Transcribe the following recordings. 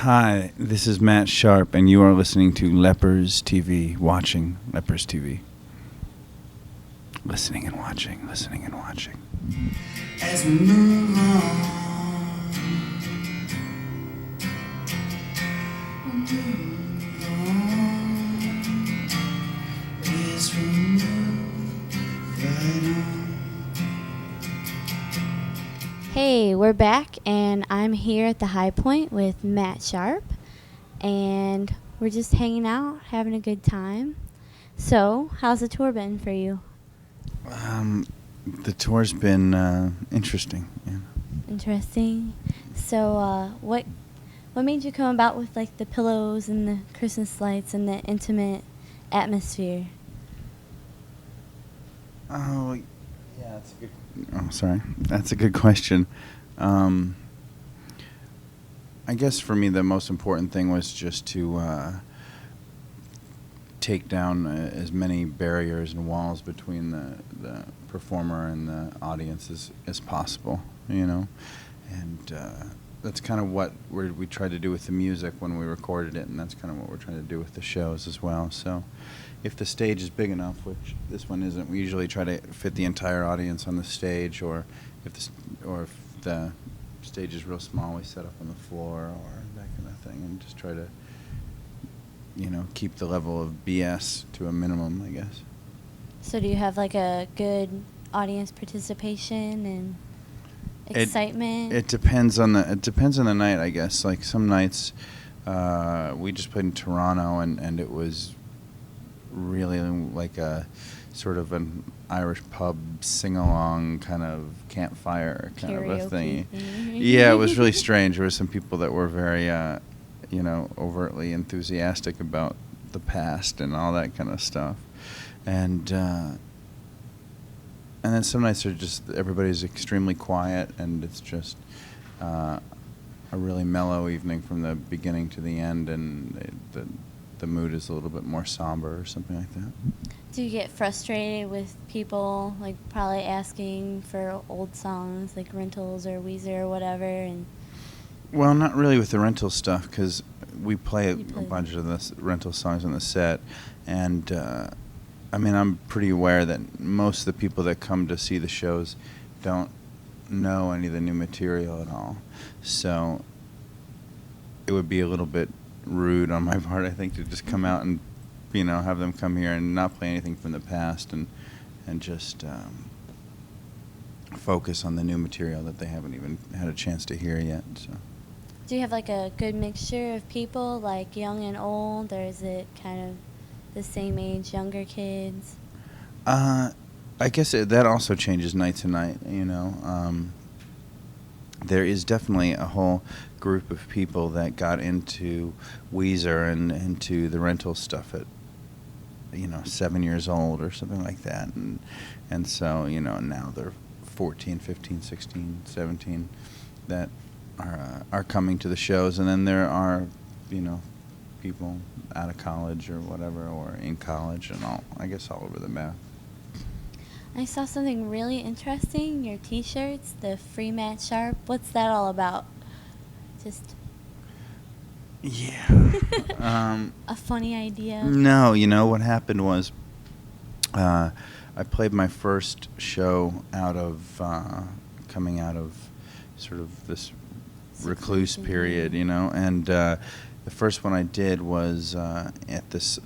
Hi, this is Matt Sharp, and you are listening to Lepers TV, watching Lepers TV. Listening and watching, listening and watching. As we move on, as we move right on. Hey, we're back, and I'm here at the Hi Pointe with Matt Sharp, and we're just hanging out, having a good time. So, how's the tour been for you? The tour's been interesting. Yeah. Interesting. So, what made you come about with like the pillows and the Christmas lights and the intimate atmosphere? Oh, yeah, that's a good. Oh, sorry, that's a good question. I guess for me, the most important thing was just to take down as many barriers and walls between the performer and the audience as possible, you know, and that's kind of what we tried to do with the music when we recorded it, and that's kind of what we're trying to do with the shows as well. So if the stage is big enough, which this one isn't, we usually try to fit the entire audience on the stage, or if the stage is real small, we set up on the floor or that kind of thing, and just try to, you know, keep the level of BS to a minimum, I guess. So, do you have like a good audience participation and excitement? It depends on the night, I guess. Like some nights, we just played in Toronto, and it was really like a sort of an Irish pub sing-along kind of campfire kind of a thing. Yeah, it was really strange. There were some people that were very, overtly enthusiastic about the past and all that kind of stuff. And then some nights are just everybody's extremely quiet, and it's just a really mellow evening from the beginning to the end, and the mood is a little bit more somber or something like that. Do you get frustrated with people like probably asking for old songs like Rentals or Weezer or whatever? And well, not really with the Rentals stuff, because we play a bunch of the Rentals songs on the set, and I'm pretty aware that most of the people that come to see the shows don't know any of the new material at all. So it would be a little bit rude on my part, I think, to just come out and, you know, have them come here and not play anything from the past, and just focus on the new material that they haven't even had a chance to hear yet. So. Do you have like a good mixture of people, like young and old, or is it kind of the same age, younger kids? I guess that also changes night to night, you know. There is definitely a whole group of people that got into Weezer and into the Rental stuff at, 7 years old or something like that. And so, now they're 14, 15, 16, 17 that are coming to the shows. And then there are, people out of college or whatever, or in college and all over the map. I saw something really interesting, your t-shirts, the Free Matt Sharp. What's that all about? Just... Yeah. A funny idea? No, what happened was I played my first show coming out of sort of this recluse period, and the first one I did was at this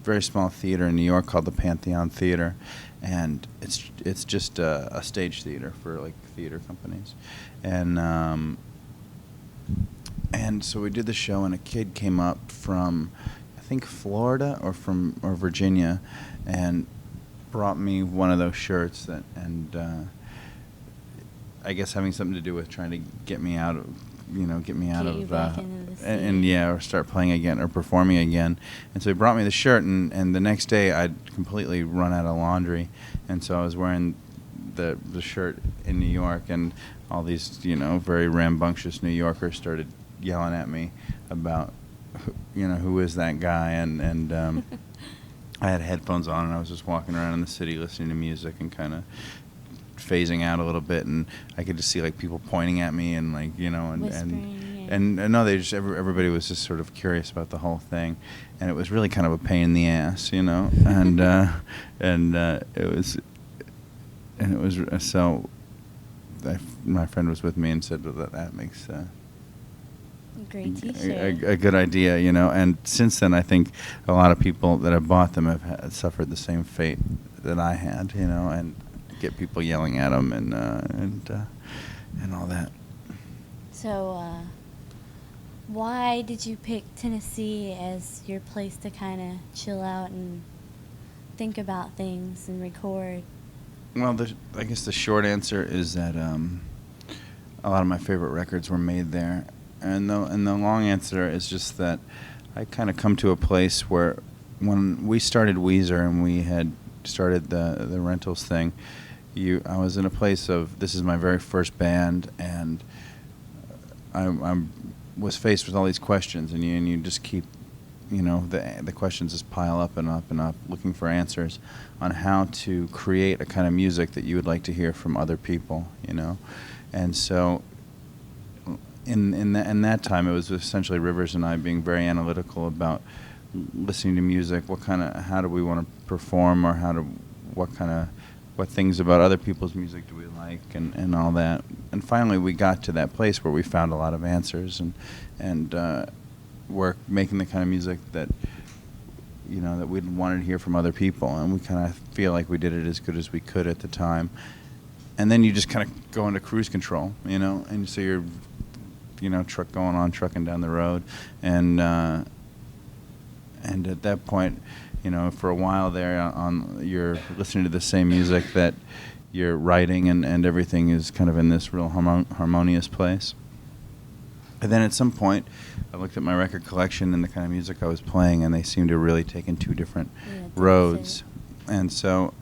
very small theater in New York called the Pantheon Theater, and it's just a stage theater for like theater companies, and so we did the show, and a kid came up from, I think, Florida or Virginia, and brought me one of those shirts I guess having something to do with trying to get me out of. Or start playing again or performing again. And so he brought me the shirt, and the next day I'd completely run out of laundry, and so I was wearing the shirt in New York, and all these very rambunctious New Yorkers started yelling at me about who is that guy, and I had headphones on, and I was just walking around in the city listening to music and kind of phasing out a little bit, and I could just see like people pointing at me and like and And no, they just everybody was just sort of curious about the whole thing, and it was really kind of a pain in the ass, you know. And it was so. My friend was with me and said that makes Great T-shirt. a good idea, you know. And since then, I think a lot of people that have bought them have suffered the same fate that I had, you know, and get people yelling at them and all that. So, why did you pick Tennessee as your place to kind of chill out and think about things and record? Well, I guess the short answer is that a lot of my favorite records were made there, and the long answer is just that I kind of come to a place where when we started Weezer and we had started the Rentals thing, I was in a place of this is my very first band, and I was faced with all these questions, and you just keep, you know, the questions just pile up and up and up, looking for answers on how to create a kind of music that you would like to hear from other people, you know. And so in that time, it was essentially Rivers and I being very analytical about listening to music, how do we want to perform, or what things about other people's music do we like, and all that. And finally we got to that place where we found a lot of answers, and we're making the kind of music that, you know, that we'd wanted to hear from other people, and we kind of feel like we did it as good as we could at the time. And then you just kind of go into cruise control, you know, and so you're, you know, trucking down the road, and at that point, you know, for a while there, you're listening to the same music that you're writing, and everything is kind of in this real harmonious place. And then at some point, I looked at my record collection and the kind of music I was playing, and they seemed to really take in two different roads. And so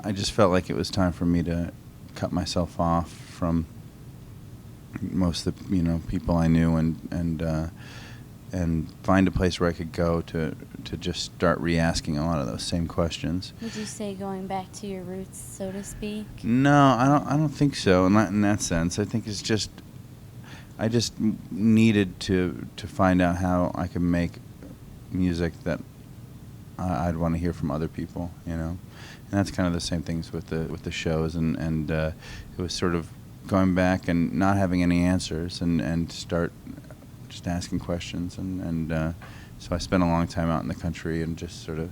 I just felt like it was time for me to cut myself off from most of the, you know, people I knew, and find a place where I could go to just start re-asking a lot of those same questions. Would you say going back to your roots, so to speak? No, I don't think so. Not in that sense. I think it's just I just needed to find out how I could make music that I'd want to hear from other people, you know. And that's kind of the same things with the shows, and it was sort of going back and not having any answers, and start just asking questions, and so I spent a long time out in the country and just sort of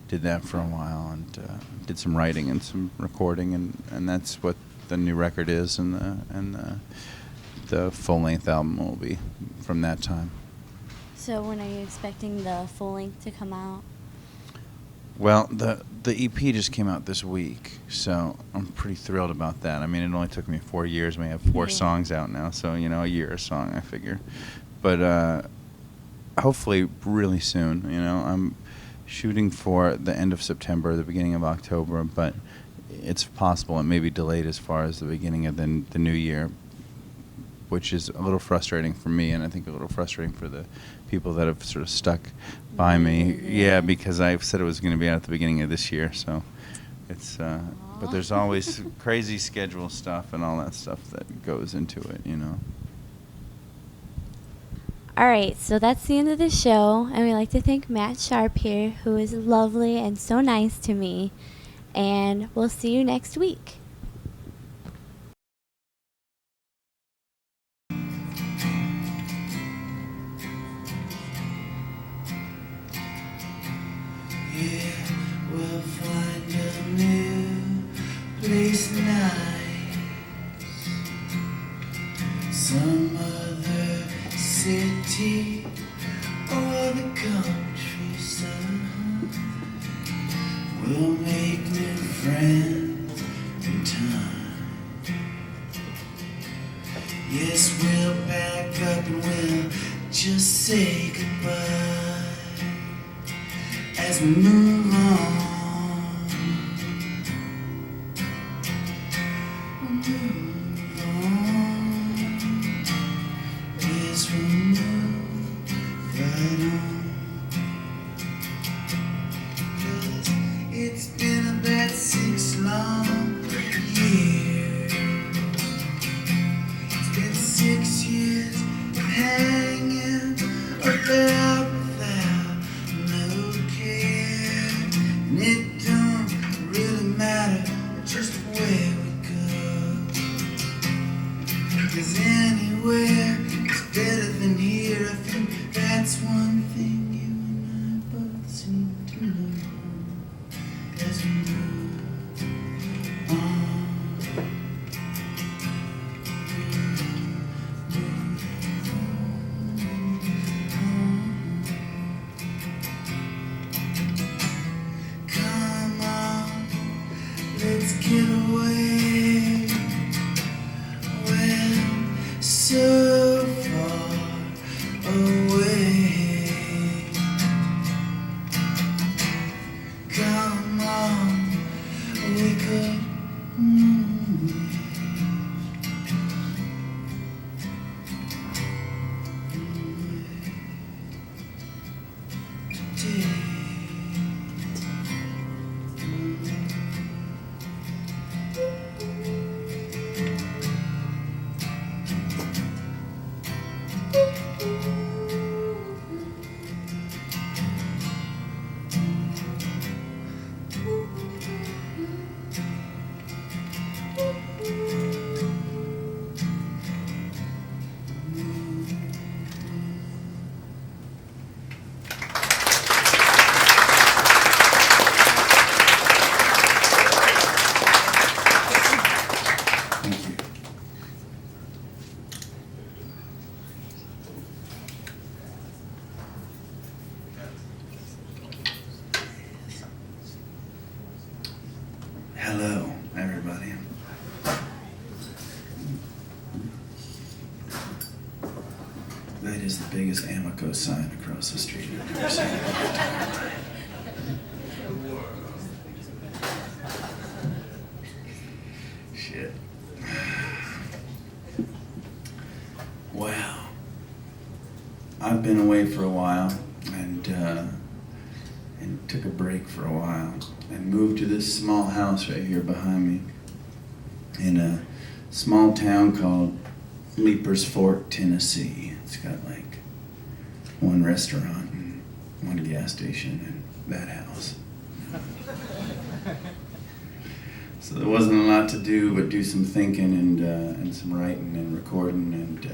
did that for a while, and did some writing and some recording, and that's what the new record is, and the full-length album will be from that time. So when are you expecting the full length to come out? Well, the EP just came out this week, so I'm pretty thrilled about that. I mean, it only took me 4 years. We have 4 songs out now, so, you know, a year a song, I figure. But hopefully really soon, you know. I'm shooting for the end of September, the beginning of October, but it's possible it may be delayed as far as the beginning of the new year, which is a little frustrating for me, and I think a little frustrating for the people that have sort of stuck by me. Yeah, because I said it was going to be out at the beginning of this year, so it's. But there's always crazy schedule stuff and all that stuff that goes into it, you know. All right, so that's the end of the show, and we'd like to thank Matt Sharp here, who is lovely and so nice to me, and we'll see you next week. Yeah, we'll find a new place nice, some other city or the countryside. We'll make new friends in time. Yes, we'll back up and we'll just say goodbye as we move on. Move on. Yes, we'll move right on. 'Cause it's been about 6 long years. It's been 6 years better than here. I think that's one thing you and I both seem to know as we move on. Come on, let's get away. We're so far away. Come on, we could Hello, everybody. That is the biggest Amico sign across the street I've ever seen in my entire life. Shit. Wow. I've been away for a while and took a break for a while and moved to this small house right here behind me in a small town called Lepers, Tennessee. It's got like one restaurant and one gas station and that house. So there wasn't a lot to do but do some thinking and some writing and recording, and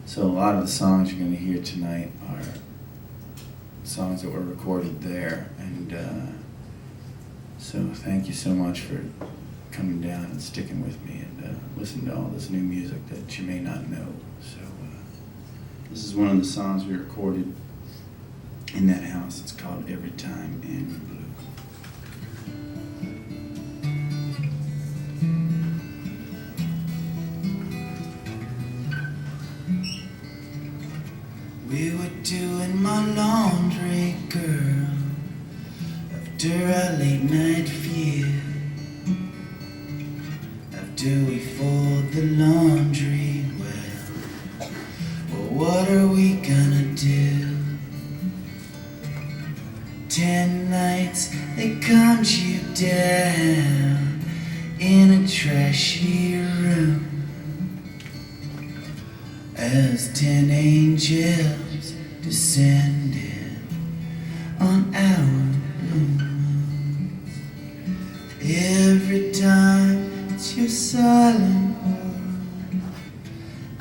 so a lot of the songs you're going to hear tonight are songs that were recorded there, and so thank you so much for coming down and sticking with me and listening to all this new music that you may not know. So this is one of the songs we recorded in that house. It's called Every Time in Blue. We were doing my laundry, girl, after our late night feud. After we fold the laundry, well, what are we gonna do? 10 nights they calmed you down in a trashy room, as 10 angels descended on our blooms. Every time it's your silent word,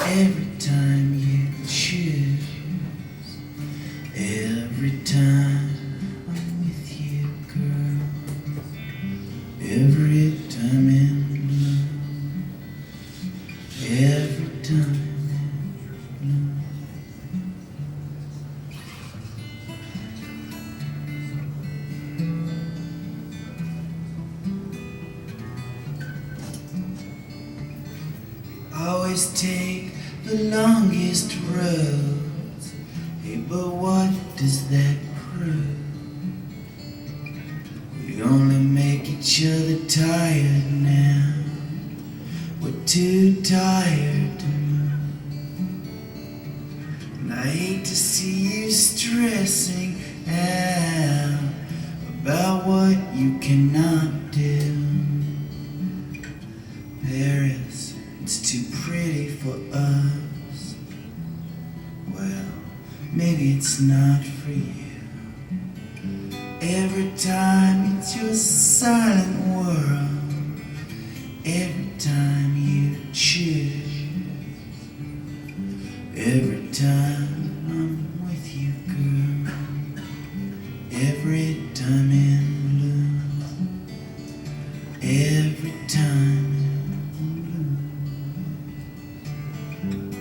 every time you choose, every time I'm with you, girl, every time in blue, every time. Always take the longest roads, hey, but what does that prove? We only make each other tired now. We're too tired to move. And I hate to see you stressing out about what you cannot do. Paris, it's too pretty for us. Well, maybe it's not for you. Every time it's your silent world, every time you choose, Every time I'm with you, girl, every time in blue, every time in blue.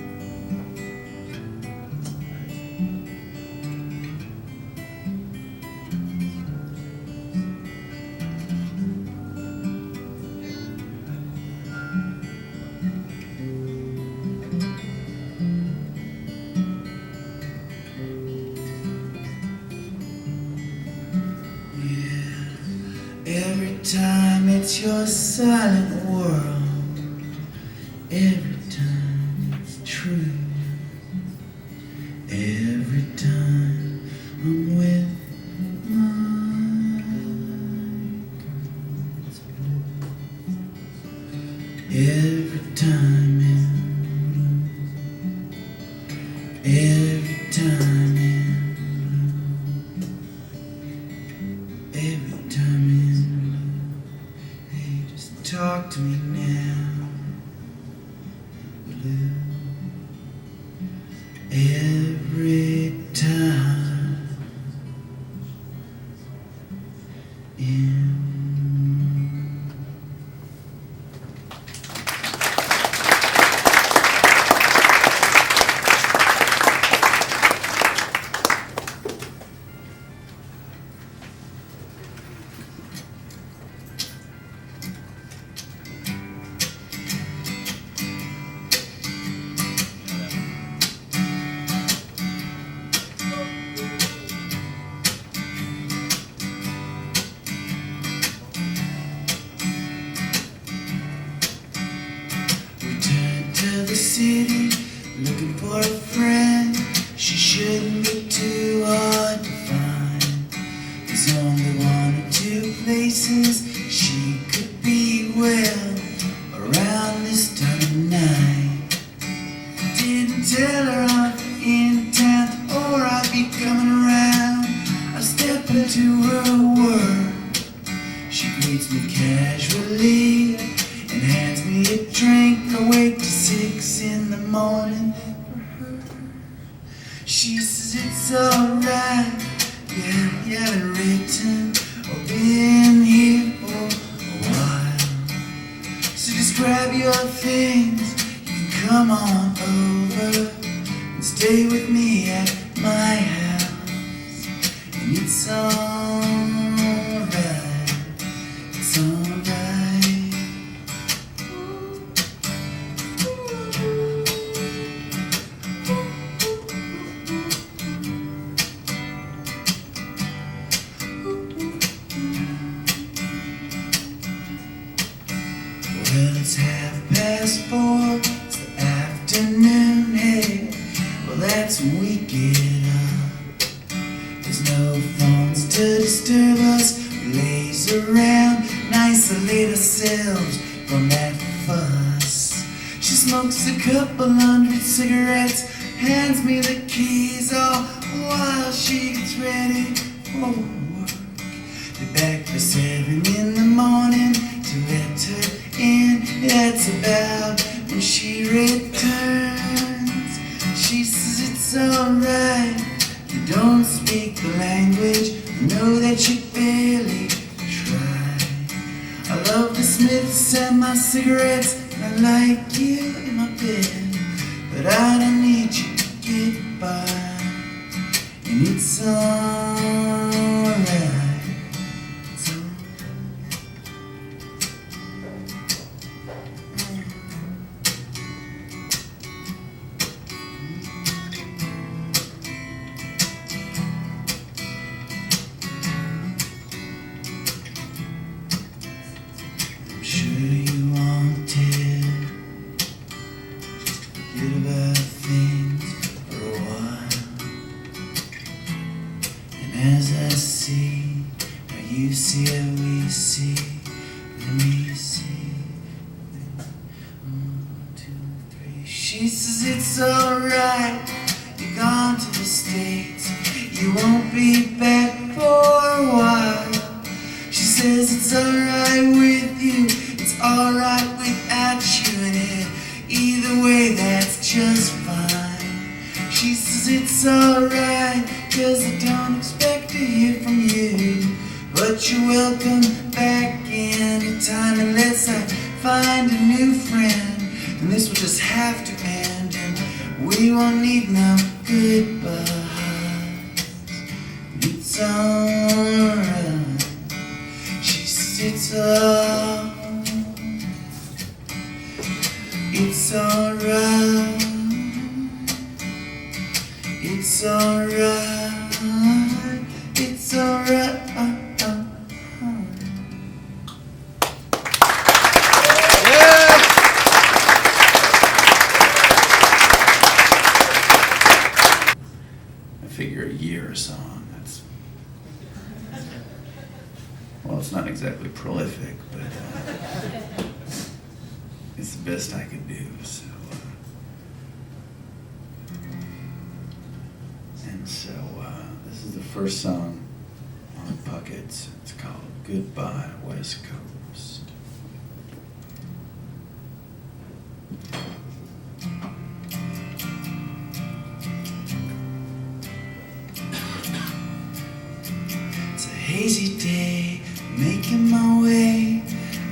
Every time it's your silent world, every time it's true, every time I'm with my girls blue, every time in blue, every time in blue, every time in talk to me now, blue. Every time in. The city, looking for a friend. She shouldn't be too hard to find. There's only one or two places she could be well around this time of night. Didn't tell her I'm in town or I'd be coming around. I step into her world. She greets me casually and hands me a drink. I wake to 6 in the morning for her. She says it's alright, yeah, you haven't written or been here for a while. So just grab your things, you can come on over and stay with me at my house. And it's alright, it's alright. Well, it's 4:30, it's the afternoon, hey. Well, that's when we get up. There's no phones to disturb us. We laze around and isolate ourselves from that fuss. She smokes a couple 100 cigarettes, hands me the keys all while she gets ready for work. Be back by 7 in the morning to let her in. That's about when she returns. She says it's alright, you don't speak the language, I know that you barely try. I love the Smiths and my cigarettes, and I like you in my bed, but I don't need you to get by. And it's alright, it's alright. I'm sure you wanted just to forget about things for a while. And as I see how you see how we see, when we see, 1, 2, 3. She says it's alright, you're gone to the States, you won't be back for a while. She says it's alright with you, it's alright without you in it. Either way, that's just fine. She says it's alright, 'cause I don't expect to hear from you. But you're welcome back anytime, unless I find a new friend. And this will just have to end, and we won't need no goodbyes. It's alright. She says it's alright. It's alright. It's alright. It's alright. I figure a year a song. That's, well, it's not exactly prolific, but it's the best I could do. So. This is the first song on Puckets. It's called Goodbye West Coast. It's a hazy day, making my way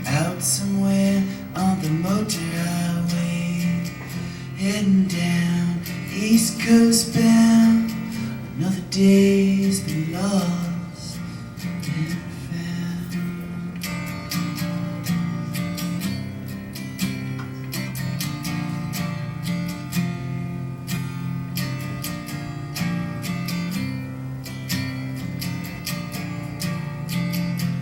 out somewhere on the motor highway, heading down East Coast bound. Another day's been lost and found.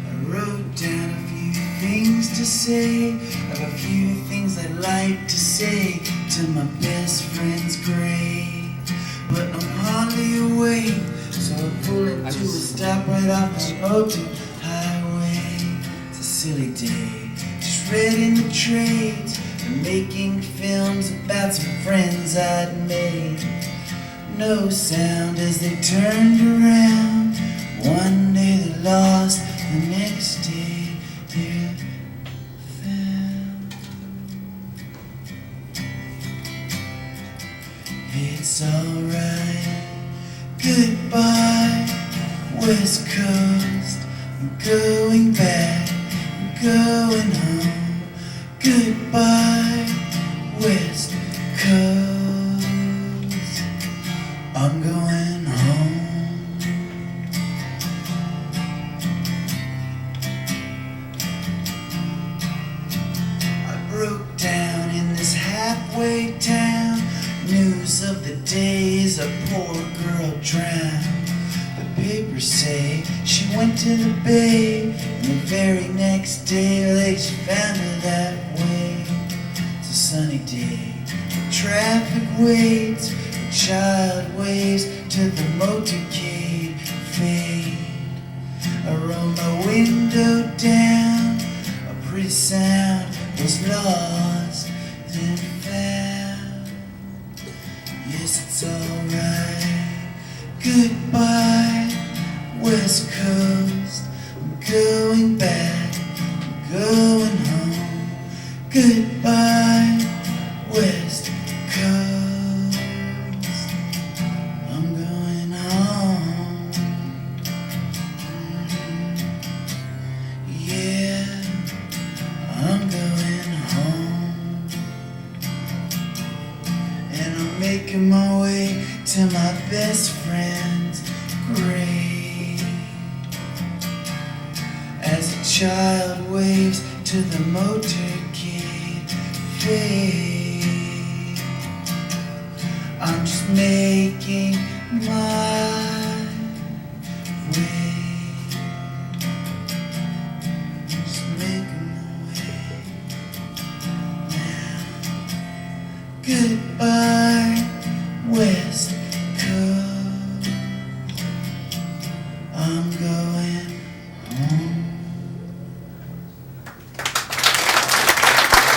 I wrote down a few things to say, of a few things I'd like to say to my best friend's grave. But I'm hardly awake, so I pull into a stop right off the motor highway. It's a silly day, just reading the trades and making films about some friends I'd made. No sound as they turned around. One day they lost, the next day they're found. It's alright. Goodbye, West Coast. I'm going back, I'm going home. Goodbye, West Coast. I'm going home. I broke down in this halfway town. News of the day is a poor girl drowned. The papers say she went to the bay, and the very next day they just found her that way. It's a sunny day, the traffic waits, the child waves to the motorcade fade. I roll my window down, a pretty sound was lost, then found. Yes, it's alright. Goodbye, West Coast. I'm going back, I'm going home. Goodbye, West Coast. I'm going home. Yeah, I'm going home. And I'm making my way to my best friend's grave. As a child waves to the motorcade fade. I'm just making my way. Just making my way now. Goodbye, West